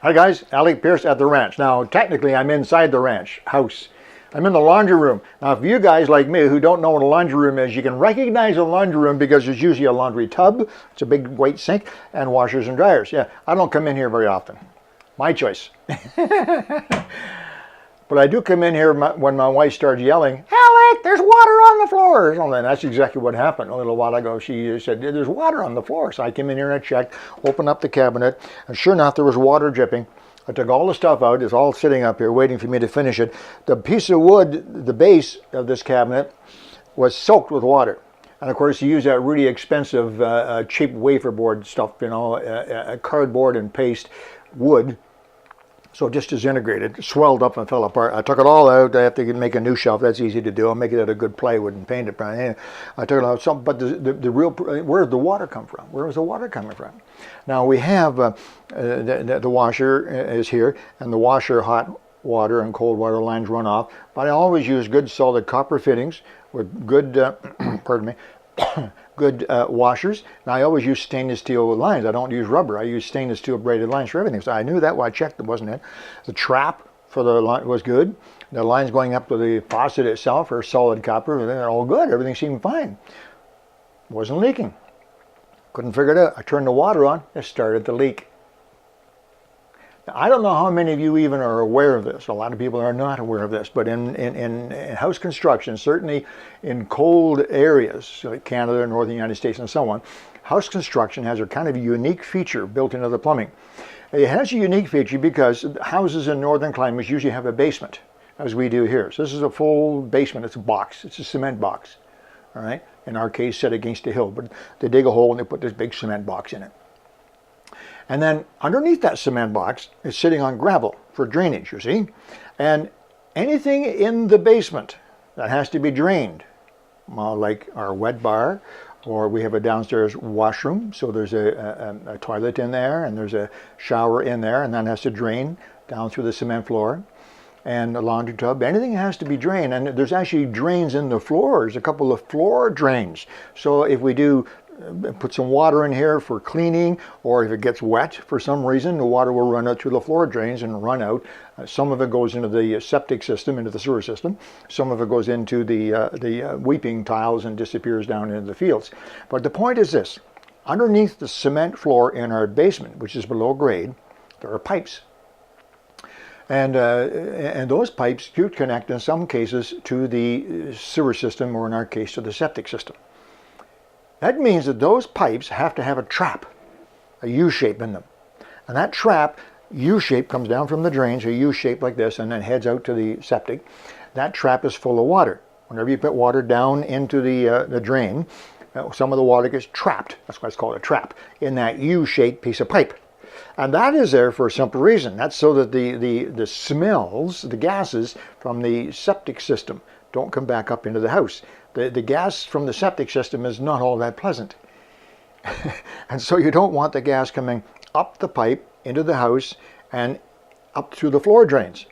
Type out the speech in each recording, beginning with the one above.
Hi guys, Alec, Peirce at the ranch. Now technically I'm inside the ranch house. I'm in the laundry room. Now if you guys like me who don't know what a laundry room is, you can recognize a laundry room because there's usually a laundry tub, it's a big white sink, and washers and dryers. Yeah, I don't come in here very often. My choice. But I do come in here when my wife starts yelling, Alec, there's water on the floor. And that's exactly what happened. A little while ago, she said, there's water on the floor. So I came in here and I checked, opened up the cabinet, and sure enough, there was water dripping. I took all the stuff out. It's all sitting up here waiting for me to finish it. The piece of wood, the base of this cabinet, was soaked with water. And of course, you use that really expensive, cheap wafer board stuff, you know, cardboard and paste wood. So it just disintegrated, swelled up and fell apart. I took it all out. I have to make a new shelf. That's easy to do. I'll make it out of good plywood and paint it. I took it out. But the real, where did the water come from? Where was the water coming from? Now we have the washer is here, and the washer hot water and cold water lines run off. But I always use good solid copper fittings with good, pardon me, good washers. Now I always use stainless steel lines. I don't use rubber. I use stainless steel braided lines for everything. So I knew that when I checked it, wasn't it? The trap for the line was good. The lines going up to the faucet itself are solid copper. They're all good. Everything seemed fine. Wasn't leaking. Couldn't figure it out. I turned the water on. It started to leak. Now, I don't know how many of you even are aware of this. A lot of people are not aware of this, but in house construction, certainly in cold areas like Canada, Northern United States, and so on, house construction has a kind of unique feature built into the plumbing. It has a unique feature because houses in northern climates usually have a basement, as we do here. So this is a full basement. It's a box. It's a cement box, all right? In our case, set against a hill. But they dig a hole and they put this big cement box in it. And then underneath that cement box is sitting on gravel for drainage, you see. And anything in the basement that has to be drained, like our wet bar, or we have a downstairs washroom, so there's a toilet in there, and there's a shower in there, and that has to drain down through the cement floor, and a laundry tub. Anything has to be drained, and there's actually drains in the floors, a couple of floor drains. So if we do put some water in here for cleaning, or if it gets wet for some reason, the water will run out through the floor drains and run out. Some of it goes into the septic system, into the sewer system. Some of it goes into the weeping tiles and disappears down into the fields. But the point is this: underneath the cement floor in our basement, which is below grade, there are pipes. And those pipes do connect in some cases to the sewer system, or in our case to the septic system. That means that those pipes have to have a trap, a U-shape in them. And that trap, U-shape, comes down from the drains, a U-shape like this, and then heads out to the septic. That trap is full of water. Whenever you put water down into the drain, some of the water gets trapped, that's why it's called a trap, in that U-shaped piece of pipe. And that is there for a simple reason. That's so that the smells, the gases from the septic system don't come back up into the house. The gas from the septic system is not all that pleasant. And so you don't want the gas coming up the pipe into the house and up through the floor drains.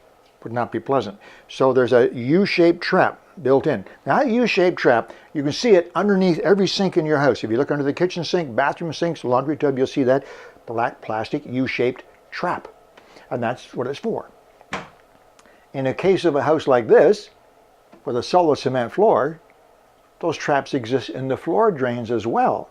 Would not be pleasant. So there's a U-shaped trap built in. Now that U-shaped trap, you can see it underneath every sink in your house. If you look under the kitchen sink, bathroom sinks, laundry tub, you'll see that black plastic U-shaped trap. And that's what it's for. In a case of a house like this, with a solid cement floor, those traps exist in the floor drains as well.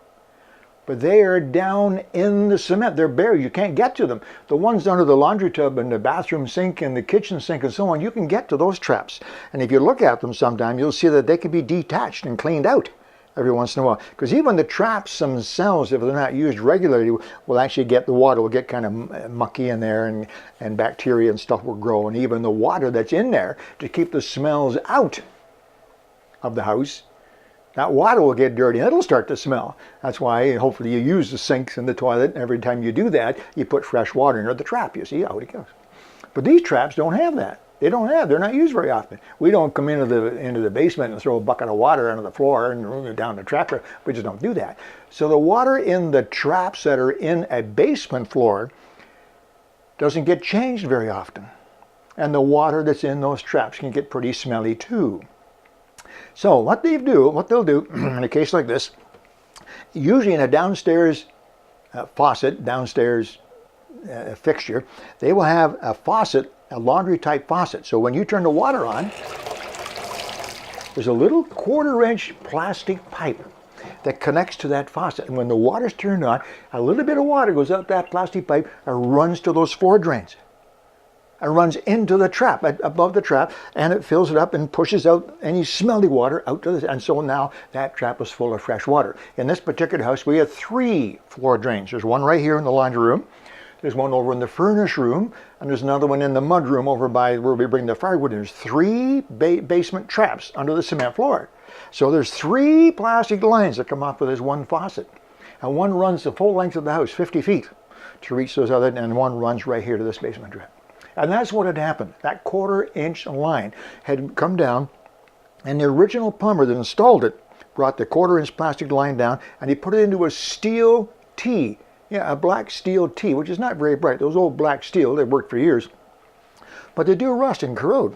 But they are down in the cement. They're buried. You can't get to them. The ones under the laundry tub and the bathroom sink and the kitchen sink and so on, you can get to those traps. And if you look at them sometime, you'll see that they can be detached and cleaned out every once in a while. Because even the traps themselves, if they're not used regularly, will actually get the water, will get kind of mucky in there, and bacteria and stuff will grow. And even the water that's in there to keep the smells out of the house, that water will get dirty and it'll start to smell. That's why hopefully you use the sinks and the toilet, and every time you do that, you put fresh water into the trap. You see how it goes. But these traps don't have that. They're not used very often. We don't come into the basement and throw a bucket of water onto the floor and down the trap. We just don't do that. So the water in the traps that are in a basement floor doesn't get changed very often. And the water that's in those traps can get pretty smelly too. So what they'll do in a case like this, usually in a downstairs faucet, downstairs fixture, they will have a faucet, a laundry type faucet. So when you turn the water on, there's a little 1/4-inch plastic pipe that connects to that faucet. And when the water's turned on, a little bit of water goes out that plastic pipe and runs to those floor drains. And runs into the trap, above the trap, and it fills it up and pushes out any smelly water out to the, and so now that trap is full of fresh water. In this particular house, we have 3 floor drains. There's one right here in the laundry room. There's one over in the furnace room, and there's another one in the mud room over by where we bring the firewood. There's 3 basement traps under the cement floor. So there's 3 plastic lines that come off of this one faucet. And one runs the full length of the house, 50 feet, to reach those other, and one runs right here to this basement trap. And that's what had happened. That 1/4-inch line had come down, and the original plumber that installed it brought the 1/4-inch plastic line down, and he put it into a steel T. Yeah, a black steel T, which is not very bright. Those old black steel, they worked for years. But they do rust and corrode.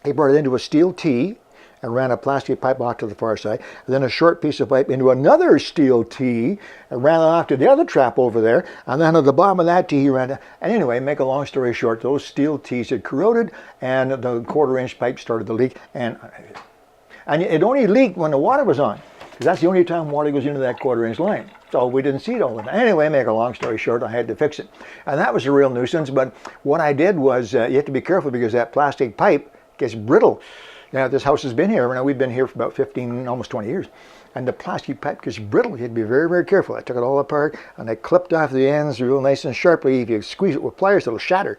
He brought it into a steel T and ran a plastic pipe off to the far side, and then a short piece of pipe into another steel T and ran it off to the other trap over there, and then at the bottom of that T he ran it. And anyway, make a long story short, those steel T's had corroded, and the 1/4-inch pipe started to leak, and it only leaked when the water was on, because that's the only time water goes into that 1/4-inch line. So we didn't see it all the time. Anyway, make a long story short, I had to fix it. And that was a real nuisance, but what I did was, you have to be careful because that plastic pipe gets brittle. Now, this house has been here, now we've been here for about 15, almost 20 years, and the plastic pipe gets brittle. You have to be very, very careful. I took it all apart, and I clipped off the ends real nice and sharply. If you squeeze it with pliers, it'll shatter,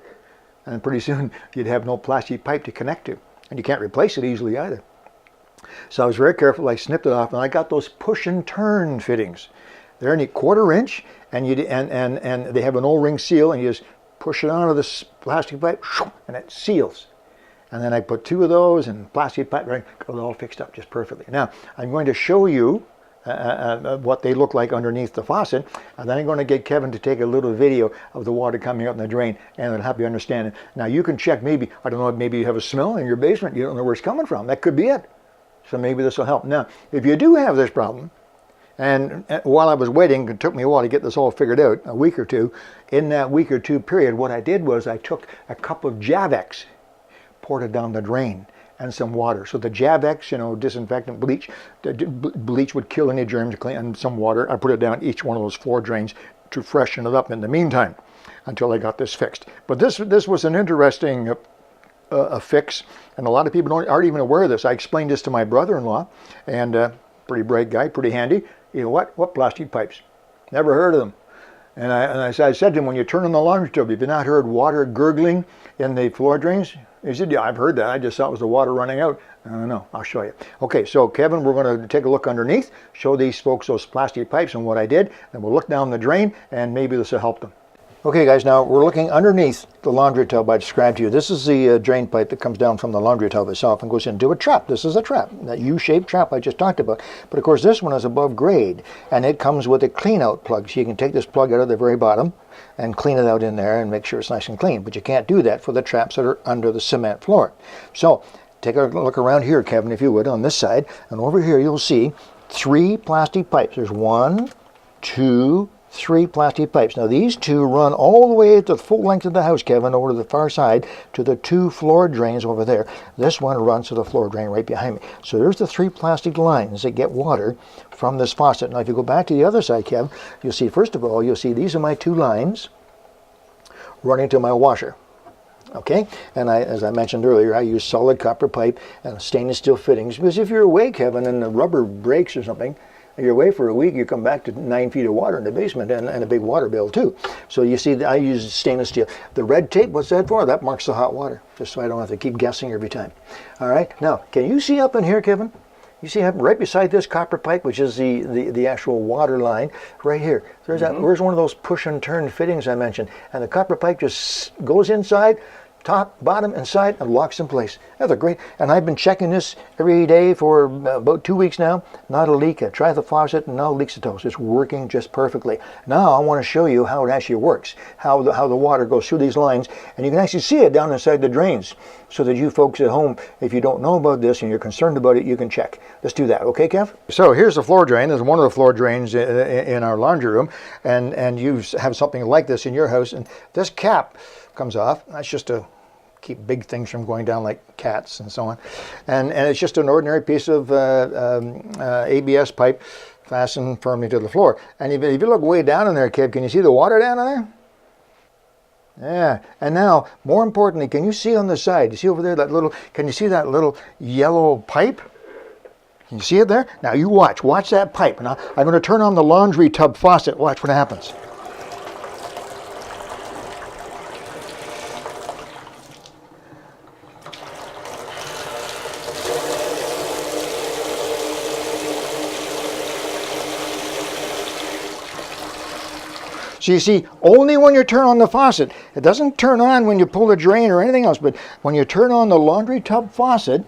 and pretty soon you'd have no plastic pipe to connect to, and you can't replace it easily either. So I was very careful. I snipped it off, and I got those push and turn fittings. They're only 1/4-inch, and they have an O-ring seal, and you just push it onto this plastic pipe, and it seals. And then I put 2 of those and plastic pipe, right, got it all fixed up just perfectly. Now, I'm going to show you what they look like underneath the faucet, and then I'm going to get Kevin to take a little video of the water coming out in the drain, and it'll help you understand it. Now, you can check maybe, I don't know, maybe you have a smell in your basement, you don't know where it's coming from. That could be it. So maybe this will help. Now, if you do have this problem, and while I was waiting, it took me a while to get this all figured out, a week or two. In that week or two period, what I did was I took a cup of Javex, poured it down the drain, and some water. So the Javex, disinfectant bleach, bleach would kill any germs, and some water. I put it down each one of those floor drains to freshen it up in the meantime until I got this fixed. But this was an interesting fix, and a lot of people aren't even aware of this. I explained this to my brother-in-law, and pretty bright guy, pretty handy. You know what plastic pipes? Never heard of them. And I said to him, when you turn on the laundry tub, have you not heard water gurgling in the floor drains? He said, yeah, I've heard that. I just thought it was the water running out. I don't know. I'll show you. Okay, so Kevin, we're going to take a look underneath, show these folks those plastic pipes and what I did, and we'll look down the drain, and maybe this will help them. Okay, guys, now we're looking underneath the laundry tub I described to you. This is the drain pipe that comes down from the laundry tub itself and goes into a trap. This is a trap, that U-shaped trap I just talked about. But of course, this one is above grade, and it comes with a clean-out plug. So you can take this plug out of the very bottom and clean it out in there and make sure it's nice and clean. But you can't do that for the traps that are under the cement floor. So take a look around here, Kevin, if you would, on this side. And over here, you'll see 3 plastic pipes. There's 1, 2, 3 plastic pipes. Now these 2 run all the way to the full length of the house, Kevin, over to the far side to the 2 floor drains over there. This one runs to the floor drain right behind me. So there's the 3 plastic lines that get water from this faucet. Now if you go back to the other side, Kevin, you'll see, first of all, you'll see these are my 2 lines running to my washer. Okay, and as I mentioned earlier, I use solid copper pipe and stainless steel fittings, because if you're away, Kevin, and the rubber breaks or something, you're away for a week, you come back to 9 feet of water in the basement and a big water bill too. So you see, I use stainless steel. The red tape, what's that for? That marks the hot water, just so I don't have to keep guessing every time. All right, now, can you see up in here, Kevin? You see right beside this copper pipe, which is the actual water line, right here. There's one of those push and turn fittings I mentioned. And the copper pipe just goes inside, top, bottom, and side, and locks in place. That's a great, and I've been checking this every day for about 2 weeks now. Not a leak. I tried the faucet and no leaks at all. It's working just perfectly. Now I want to show you how it actually works, how the water goes through these lines, and you can actually see it down inside the drains, so that you folks at home, if you don't know about this and you're concerned about it, you can check. Let's do that, okay, Kev? So here's the floor drain. This is one of the floor drains in our laundry room, and you have something like this in your house, and this cap comes off. That's just to keep big things from going down like cats and so on. And it's just an ordinary piece of ABS pipe fastened firmly to the floor. And if you look way down in there, Kev, can you see the water down in there? Yeah, and now, more importantly, can you see on the side, you see over there can you see that little yellow pipe? Can you see it there? Now you watch that pipe. Now I'm going to turn on the laundry tub faucet. Watch what happens. So you see, only when you turn on the faucet, it doesn't turn on when you pull the drain or anything else, but when you turn on the laundry tub faucet,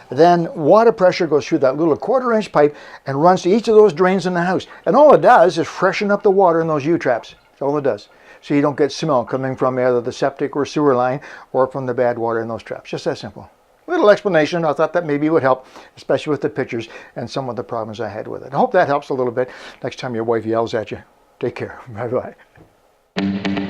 then water pressure goes through that little 1/4-inch pipe and runs to each of those drains in the house. And all it does is freshen up the water in those U-traps. That's all it does. So you don't get smell coming from either the septic or sewer line or from the bad water in those traps. Just that simple. Little explanation. I thought that maybe would help, especially with the pictures and some of the problems I had with it. I hope that helps a little bit next time your wife yells at you. Take care. Bye-bye.